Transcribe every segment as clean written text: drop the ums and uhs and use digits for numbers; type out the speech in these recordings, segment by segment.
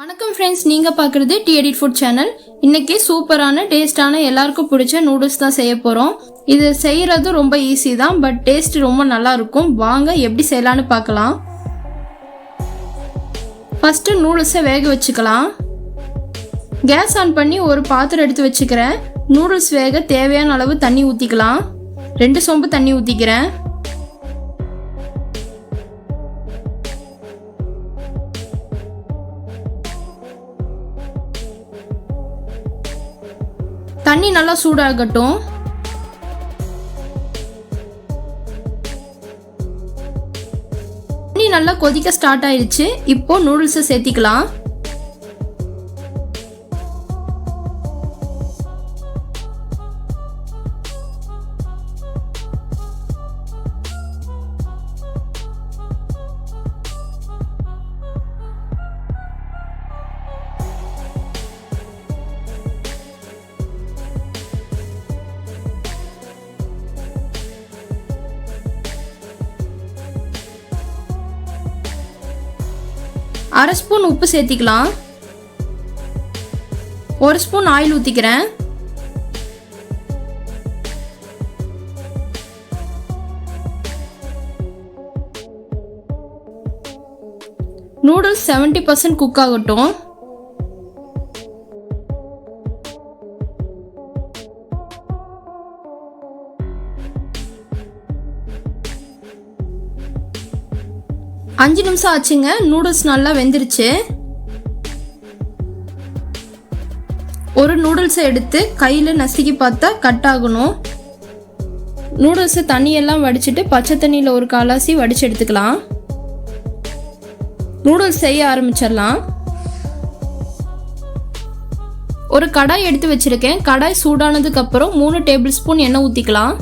வணக்கம் ஃப்ரெண்ட்ஸ், நீங்கள் பார்க்குறது டி எடிட் ஃபுட் சேனல். இன்றைக்கி சூப்பரான டேஸ்டான எல்லாருக்கும் பிடிச்ச நூடுல்ஸ் தான் செய்ய போகிறோம். இது செய்கிறது ரொம்ப ஈஸி தான், பட் டேஸ்ட் ரொம்ப நல்லாயிருக்கும். வாங்க எப்படி செய்யலான்னு பார்க்கலாம். ஃபஸ்ட்டு நூடுல்ஸை வேக வச்சுக்கலாம். கேஸ் ஆன் பண்ணி ஒரு பாத்திரம் எடுத்து வச்சுக்கிறேன். நூடுல்ஸ் வேக தேவையான அளவு தண்ணி ஊற்றிக்கலாம். 2 சொம்பு தண்ணி ஊற்றிக்கிறேன். தண்ணி நல்லா சூடாகட்டும். தண்ணி நல்லா கொதிக்க ஸ்டார்ட் ஆயிடுச்சு. இப்போ நூடுல்ஸை சேர்த்திக்கலாம். அரை ஸ்பூன் உப்பு சேர்த்திக்கலாம். 1 ஸ்பூன் ஆயில் ஊற்றிக்கிறேன். நூடுல்ஸ் 70% குக் ஆகட்டும். அஞ்சு நிமிஷம் ஆச்சுங்க. நூடுல்ஸ் நல்லா வெந்துருச்சு. ஒரு நூடுல்ஸை எடுத்து கையில் நசுக்கி பார்த்தா கட் ஆகணும். நூடுல்ஸை தண்ணியெல்லாம் வடிச்சிட்டு பச்சை தண்ணியில் ஒரு காலாசி வடித்து எடுத்துக்கலாம். நூடுல்ஸ் செய்ய ஆரம்பிச்சிடலாம். ஒரு கடாய் எடுத்து வச்சுருக்கேன். கடாய் சூடானதுக்கப்புறம் 3 டேபிள் ஸ்பூன் எண்ணெய் ஊற்றிக்கலாம்.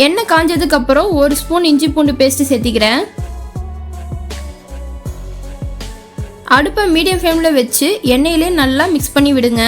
எண்ணெய் காஞ்சதுக்கு அப்புறம் 1 ஸ்பூன் இஞ்சி பூண்டு பேஸ்ட் சேர்த்திக்கிறேன். அடுப்பை மீடியம் ஃப்ளேமில் வச்சு எண்ணெயிலே நல்லா மிக்ஸ் பண்ணி விடுங்க.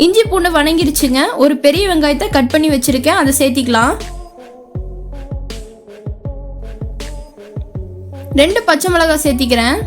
இஞ்சி பூண்டு வணங்கிருச்சுங்க. ஒரு பெரிய வெங்காயத்தை கட் பண்ணி வச்சிருக்கேன், அதை சேர்த்திக்கலாம். 2 பச்சை மிளகாய் சேர்த்திக்கிறேன்.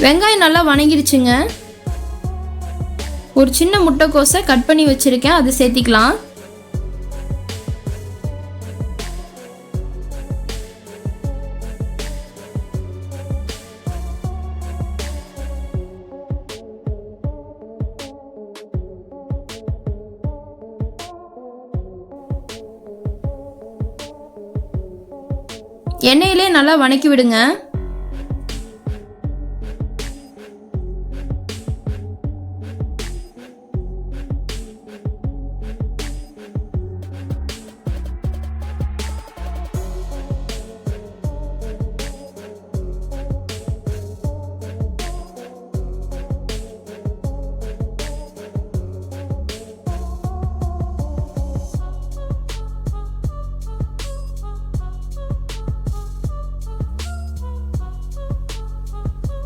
வெங்காயம் நல்லா வணங்கிருச்சுங்க. ஒரு சின்ன முட்டைக்கோஸை கட் பண்ணி வச்சிருக்கேன், அதை சேர்த்திக்கலாம். எண்ணெயிலே நல்லா வணக்கி விடுங்க.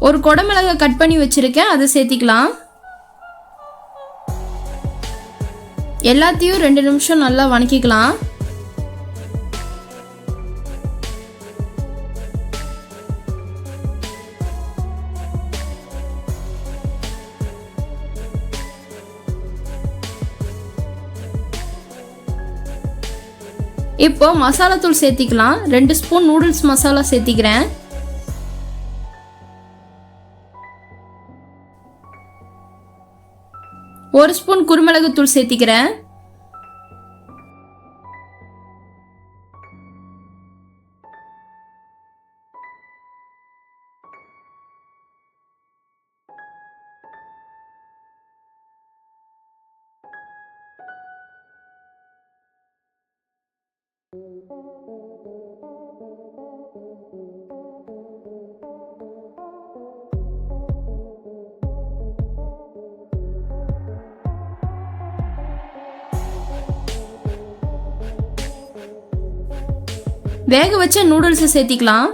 ஒரு குடமிளகை கட் பண்ணி வச்சிருக்கேன், அதை சேர்த்திக்கலாம். எல்லாத்தையும் 2 நிமிஷம் நல்லா வணக்கிக்கலாம். இப்போ மசாலா தூள் சேர்த்திக்கலாம். 2 ஸ்பூன் நூடுல்ஸ் மசாலா சேர்த்திக்கிறேன். ஒரு ஸ்பூன் குருமிளகு தூள் சேர்த்திக்கிறேன். வேக வச்ச நூடுல்ஸை சேர்த்திக்கலாம்.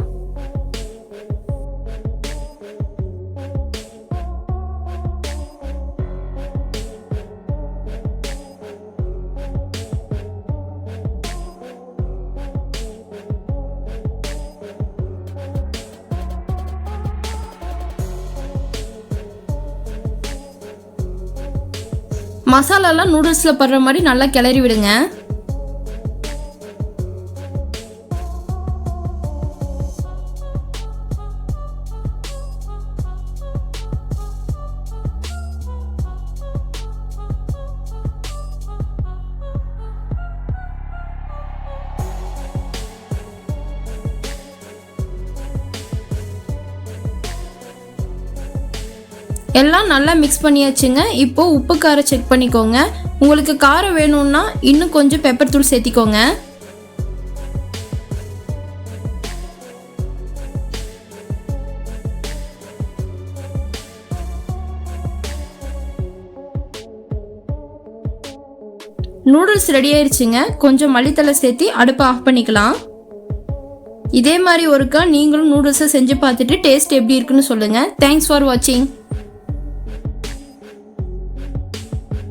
மசாலாலாம் நூடுல்ஸ்ல படுற மாதிரி நல்லா கிளறி விடுங்க. எல்லாம் நல்லா மிக்ஸ் பண்ணியாச்சுங்க. இப்போ உப்பு காரம் செக் பண்ணிக்கோங்க. உங்களுக்கு காரம் வேணும்னா இன்னும் கொஞ்சம் பெப்பர் தூள் சேர்த்திக்கோங்க. நூடுல்ஸ் ரெடி ஆயிடுச்சுங்க. கொஞ்சம் மல்லித்தலை சேர்த்து அடுப்பை ஆஃப் பண்ணிக்கலாம். இதே மாதிரி ஒருக்கா நீங்களும் நூடுல்ஸை செஞ்சு பார்த்துட்டு டேஸ்ட் எப்படி இருக்குன்னு சொல்லுங்கள். தேங்க்ஸ் ஃபார் வாட்சிங்.